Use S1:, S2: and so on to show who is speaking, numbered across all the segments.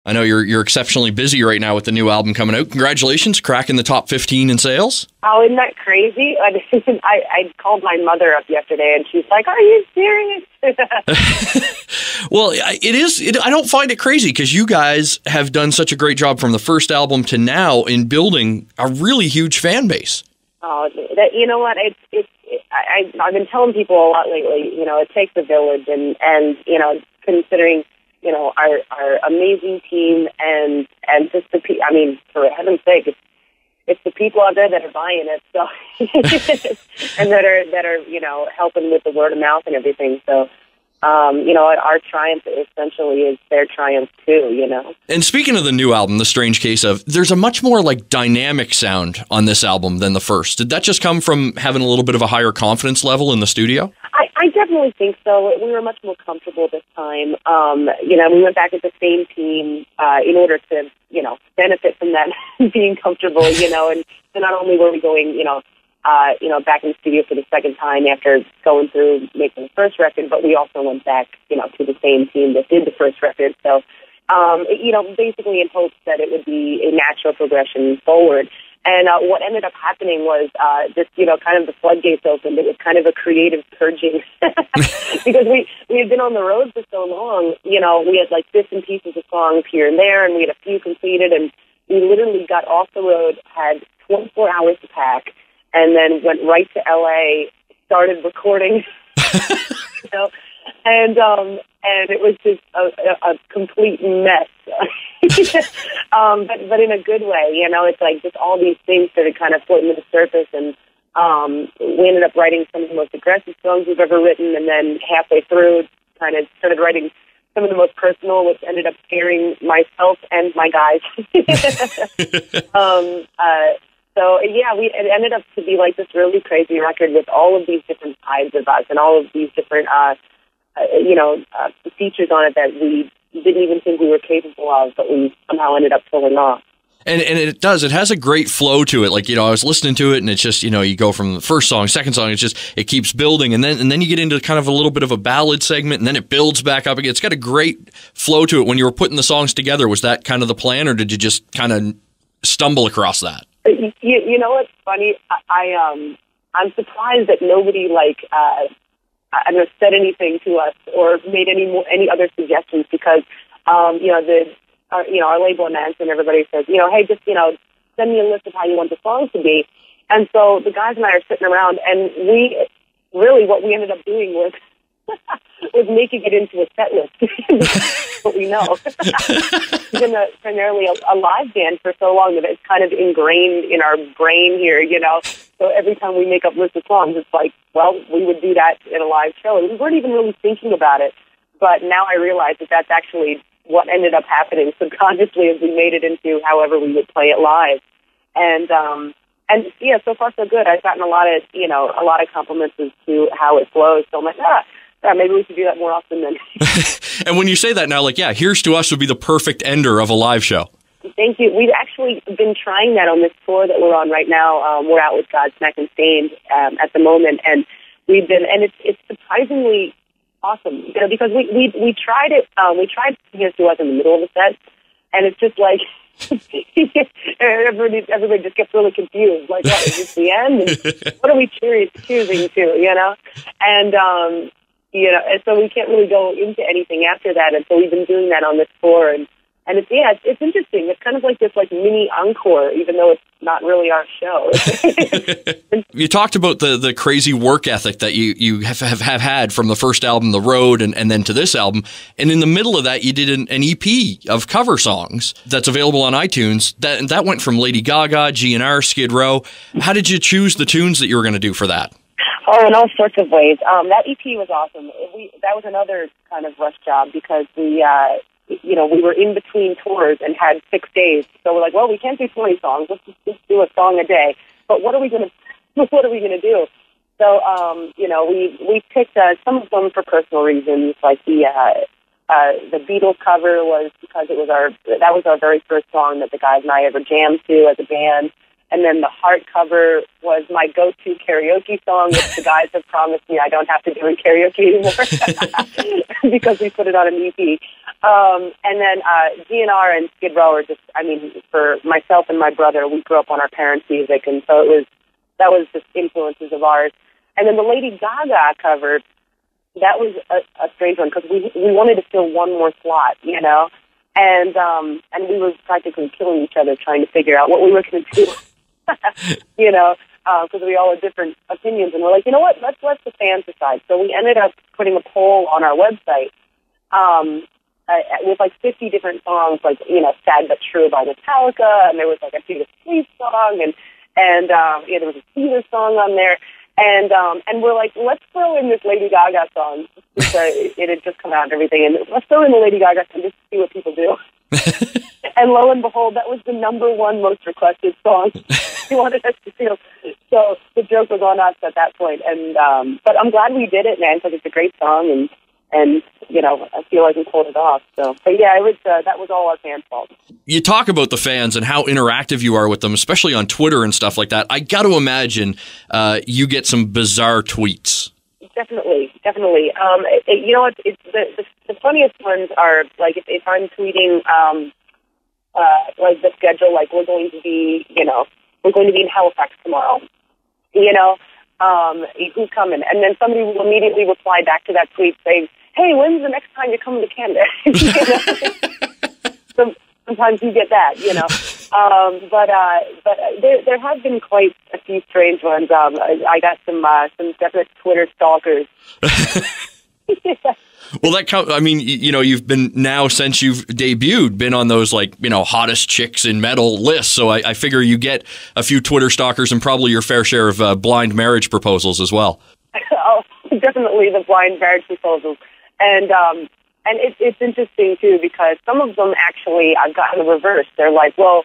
S1: I know you're exceptionally busy right now with the new album coming out. Congratulations, cracking the top 15 in sales.
S2: Oh, isn't that crazy? I called my mother up yesterday, and she's like, "Are you serious?"
S1: Well, it is. I don't find it crazy because you guys have done such a great job from the first album to now in building a really huge fan base.
S2: Oh, you know what? I've been telling people a lot lately. You know, it takes a village, and you know, considering, you know, our amazing team and just I mean, for heaven's sake, it's the people out there that are buying it, so and that are you know, helping with the word of mouth and everything. So, you know, our triumph essentially is their triumph too, you know.
S1: And speaking of the new album, The Strange Case of, there's a much more like dynamic sound on this album than the first. Did that just come from having a little bit of a higher confidence level in the studio?
S2: I definitely think so. We were much more comfortable this time. You know, we went back with the same team in order to, you know, benefit from that being comfortable, you know, and so not only were we going, you know, back in the studio for the second time after going through making the first record, but we also went back, you know, to the same team that did the first record. So, you know, basically in hopes that it would be a natural progression forward. And what ended up happening was just, you know, kind of the floodgates opened. It was kind of a creative purging because we had been on the road for so long. You know, we had like bits and pieces of songs here and there, and we had a few completed, and we literally got off the road, had 24 hours to pack, and then went right to LA, started recording, you know, and it was just a complete mess. But in a good way, you know, it's like just all these things started kind of floating to the surface, and we ended up writing some of the most aggressive songs we've ever written, and then halfway through kind of started writing some of the most personal, which ended up scaring myself and my guys. So, yeah, it ended up to be like this really crazy record with all of these different sides of us and all of these different, features on it that we didn't even think we were capable of, but we somehow ended up pulling off.
S1: And it does. It has a great flow to it. Like, you know, I was listening to it, and it's just, you know, you go from the first song, second song, it keeps building, and then you get into kind of a little bit of a ballad segment, and then it builds back up again. It's got a great flow to it. When you were putting the songs together, was that kind of the plan, or did you just kind of stumble across that?
S2: You know what's funny? I'm surprised that nobody said anything to us or made any other suggestions, because our label announced and everybody says, you know, hey, just, you know, send me a list of how you want the songs to be. And so the guys and I are sitting around, and what we ended up doing was making it into a set list. What we know. We've been primarily a live band for so long that it's kind of ingrained in our brain here, you know. So every time we make up lists of songs, it's like, well, we would do that in a live show. And we weren't even really thinking about it. But now I realize that that's actually what ended up happening subconsciously as we made it into however we would play it live. And yeah, so far so good. I've gotten a lot of compliments as to how it flows. So I'm like, maybe we should do that more often then.
S1: And when you say that now, like, yeah, Here's to Us would be the perfect ender of a live show.
S2: Thank you. We've actually been trying that on this tour that we're on right now. We're out with Godsmack and Stained at the moment, and it's surprisingly awesome, you know, because we tried it. We tried Here's to Us in the middle of the set, and it's just like everybody just gets really confused. Like, what, is this the end? And what are we choosing to, you know? And and so we can't really go into anything after that. And so we've been doing that on this tour, and it's interesting. It's kind of like this mini encore, even though it's not really our show.
S1: You talked about the crazy work ethic that you have had from the first album, The Road, and then to this album. And in the middle of that, you did an EP of cover songs that's available on iTunes. That went from Lady Gaga, GNR, Skid Row. How did you choose the tunes that you were going to do for that?
S2: Oh, in all sorts of ways. That EP was awesome. That was another kind of rush job because we were in between tours and had 6 days. So we're like, well, we can't do 20 songs. Let's just do a song a day. But what are we going to do? So, we picked some of them for personal reasons, like the Beatles cover was because that was our very first song that the guys and I ever jammed to as a band. And then the Heart cover was my go-to karaoke song, which the guys have promised me I don't have to do in karaoke anymore because we put it on an EP. And then DNR and Skid Row are just, I mean, for myself and my brother, we grew up on our parents' music, and so that was just influences of ours. And then the Lady Gaga cover, that was a strange one because we wanted to fill one more slot, you know, and we were practically killing each other trying to figure out what we were going to do, you know, because we all had different opinions, and we're like, you know what, let's let the fans decide. So we ended up putting a poll on our website with like 50 different songs, like, you know, Sad But True by Metallica, and there was like a Judas Priest song, and there was a Caesar song on there. And we're like, let's throw in this Lady Gaga song. It had just come out and everything. And let's throw in the Lady Gaga song just to see what people do. And lo and behold, that was the #1 most requested song. He wanted us to feel. So the joke was on us at that point. But I'm glad we did it, man, because it's a great song. And you know, I feel like we pulled it off. So, but yeah, that was all our fans' fault.
S1: You talk about the fans and how interactive you are with them, especially on Twitter and stuff like that. I got to imagine you get some bizarre tweets. Definitely.
S2: You know, the funniest ones are like if I'm tweeting like the schedule, like we're going to be in Halifax tomorrow. You know, who's coming? And then somebody will immediately reply back to that tweet saying, hey, when's the next time you're coming to Canada? Sometimes you get that, you know. But there have been quite a few strange ones. I got some definite Twitter stalkers. Yeah.
S1: Well, I mean, you know, you've been now since you've debuted, been on those like, you know, hottest chicks in metal lists. So I figure you get a few Twitter stalkers and probably your fair share of blind marriage proposals as well.
S2: Oh, definitely the blind marriage proposals. And it's interesting, too, because some of them actually I've gotten the reverse. They're like, well,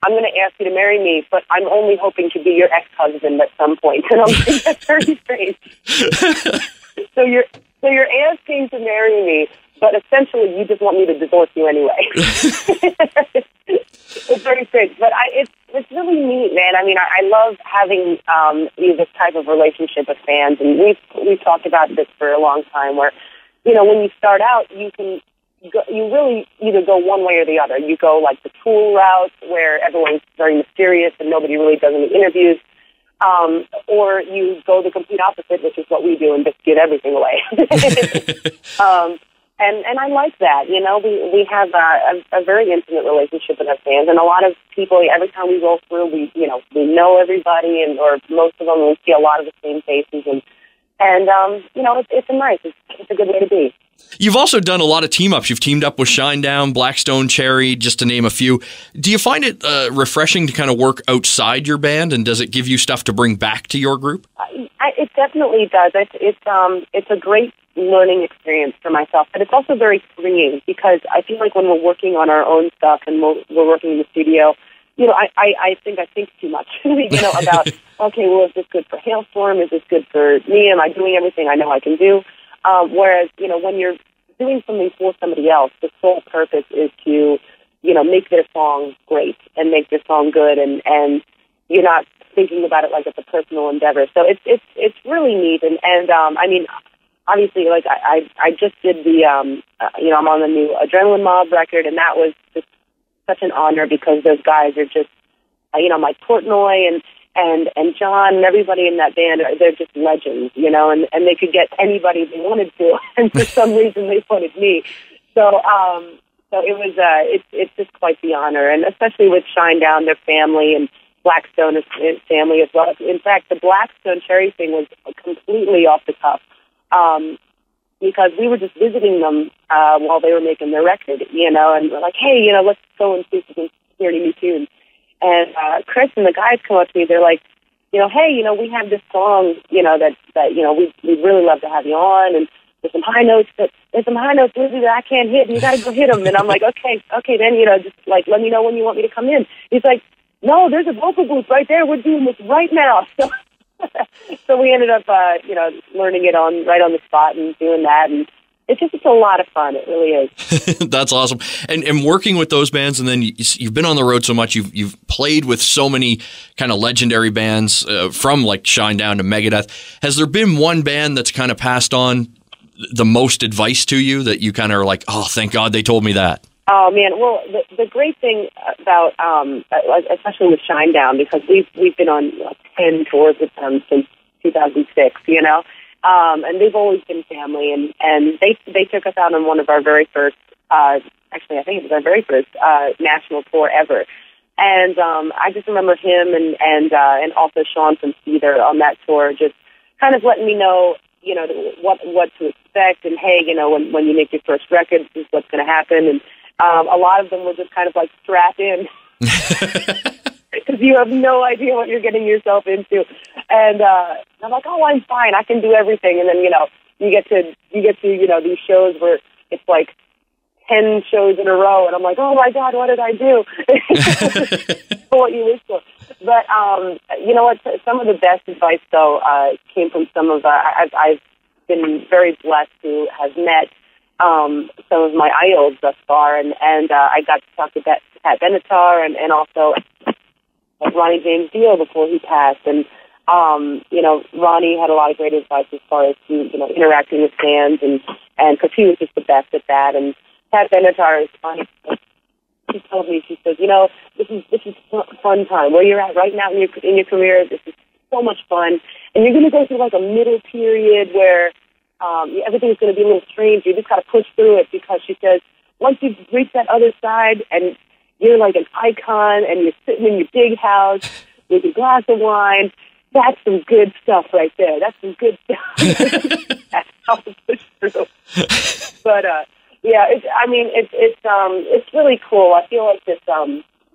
S2: I'm going to ask you to marry me, but I'm only hoping to be your ex-husband at some point. And I'm like, that's very strange. So you're asking to marry me, but essentially you just want me to divorce you anyway. It's very strange. But it's really neat, man. I mean, I love having this type of relationship with fans. And we've talked about this for a long time where, you know, when you start out, you really either go one way or the other. You go like the Tool route where everyone's very mysterious and nobody really does any interviews, or you go the complete opposite, which is what we do, and just give everything away. And I like that. You know, we have a very intimate relationship with our fans, and a lot of people, every time we roll through, we know everybody, or most of them, and we see a lot of the same faces, and you know, it's a good way to be.
S1: You've also done a lot of team-ups. You've teamed up with Shinedown, Blackstone Cherry, just to name a few. Do you find it refreshing to kind of work outside your band, and does it give you stuff to bring back to your group?
S2: It definitely does. It's a great learning experience for myself, but it's also very freeing because I feel like when we're working on our own stuff and we're working in the studio, you know, I think too much, you know, about, okay, well, is this good for Halestorm? Is this good for me? Am I doing everything I know I can do? Whereas, you know, when you're doing something for somebody else, the sole purpose is to, you know, make their song great and make their song good, and you're not thinking about it like it's a personal endeavor. So it's really neat, and I mean, obviously, like I just did the, you know, I'm on the new Adrenaline Mob record, and that was just such an honor because those guys are just, you know, Mike Portnoy and John and everybody in that band, they're just legends, you know, and they could get anybody they wanted to, and for some reason they wanted me. So it was, it's just quite the honor, and especially with Shinedown, their family, and Blackstone is family as well. In fact, the Blackstone Cherry thing was completely off the cuff, because we were just visiting them while they were making their record, you know, and we're like, hey, you know, let's go and see if we can hear any new tunes. And Chris and the guys come up to me. They're like, you know, hey, you know, we have this song, you know, that you know, we'd really love to have you on, and there's some high notes, Lzzy, that I can't hit, and you got to go hit them. And I'm like, okay, then, you know, just like let me know when you want me to come in. He's like, no, there's a vocal booth right there. We're doing this right now. So we ended up, you know, learning it right on the spot and doing that, and it's a lot of fun. It really is.
S1: That's awesome. And working with those bands, and then you've been on the road so much, you've played with so many kind of legendary bands from like Shinedown to Megadeth. Has there been one band that's kind of passed on the most advice to you that you kind of are like, oh, thank God they told me that?
S2: Oh man, well, the great thing about, especially with Shinedown, because we've been on 10 tours with them since 2006, and they've always been family, and they took us out on one of our very first, actually I think it was our very first national tour ever, and I just remember him and also Sean from Cedar on that tour just kind of letting me know, what to expect, and hey, when you make your first record, this is what's going to happen, and a lot of them were just kind of like strap in because you have no idea what you're getting yourself into. And I'm like, oh, I'm fine. I can do everything. And then, you get to these shows where it's like 10 shows in a row. And I'm like, oh my God, what did I do? What you wish for. But, you know what? Some of the best advice though, came from some of, I've been very blessed to have met some of my idols thus far, and I got to talk to Pat Benatar and also Ronnie James Dio before he passed, and Ronnie had a lot of great advice as far as to interacting with fans, and because he was just the best at that. And Pat Benatar is funny. She told me, she says, this is fun time where you're at right now in your career. This is so much fun, and you're going to go through like a middle period where everything's going to be a little strange. You just got to push through it, because she says once you reach that other side and you're like an icon and you're sitting in your big house with your glass of wine, that's some good stuff right there. That's some good stuff. That's how to push through. But it's really cool. I feel like this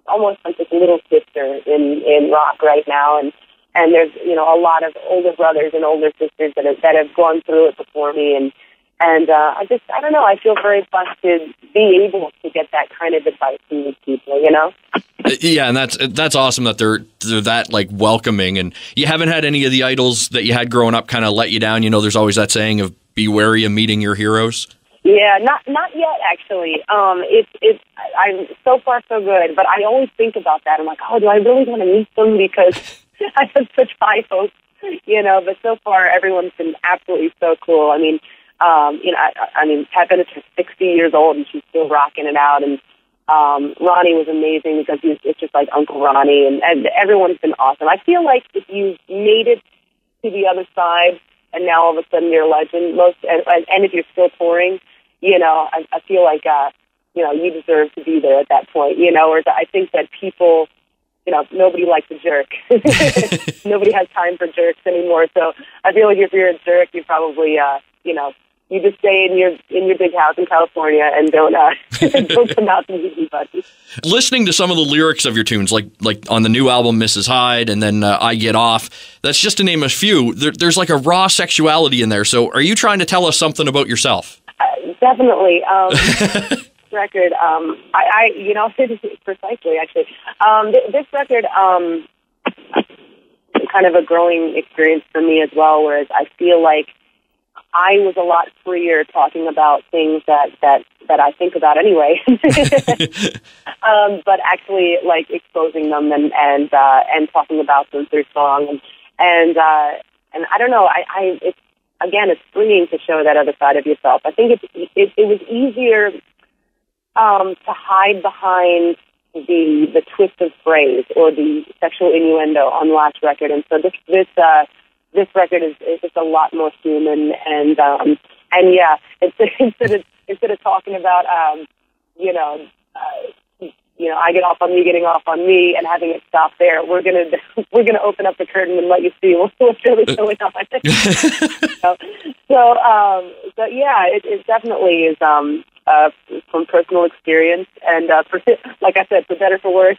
S2: almost like this little sister in rock right now, and there's, a lot of older brothers and older sisters that have gone through it before me. And I don't know, I feel very blessed to be able to get that kind of advice from these people,
S1: Yeah, and that's awesome that they're that like welcoming. And you haven't had any of the idols that you had growing up kind of let you down? There's always that saying of be wary of meeting your heroes.
S2: Yeah, not yet actually. I'm so far so good, but I always think about that. I'm like, oh, do I really want to meet them? Because I have such high hopes, but so far everyone's been absolutely so cool. I mean, Pat Benatar's 60 years old and she's still rocking it out. And Ronnie was amazing because it's just like Uncle Ronnie, and everyone's been awesome. I feel like if you've made it to the other side and now all of a sudden you're a legend, and if you're still touring, I feel like, you deserve to be there at that point, whereas I think that people, nobody likes a jerk. Nobody has time for jerks anymore. So I feel like if you're a jerk, you probably, you just stay in your big house in California and don't come out to meet anybody.
S1: Listening to some of the lyrics of your tunes, like on the new album, Mrs. Hyde, and then I Get Off, that's just to name a few. There's like a raw sexuality in there. So are you trying to tell us something about yourself?
S2: Definitely. Record, precisely, actually. This record, kind of a growing experience for me as well, whereas I feel like I was a lot freer talking about things that I think about anyway, but actually like exposing them and talking about them through song, and I don't know, it's freeing to show that other side of yourself. I think it was easier to hide behind the twist of phrase or the sexual innuendo on the last record, and so this record is just a lot more human, and yeah, instead of talking about I get off on me getting off on me and having it stop there, we're gonna open up the curtain and let you see what's really going on. So yeah, it definitely is from personal experience, and like I said, for better for worse.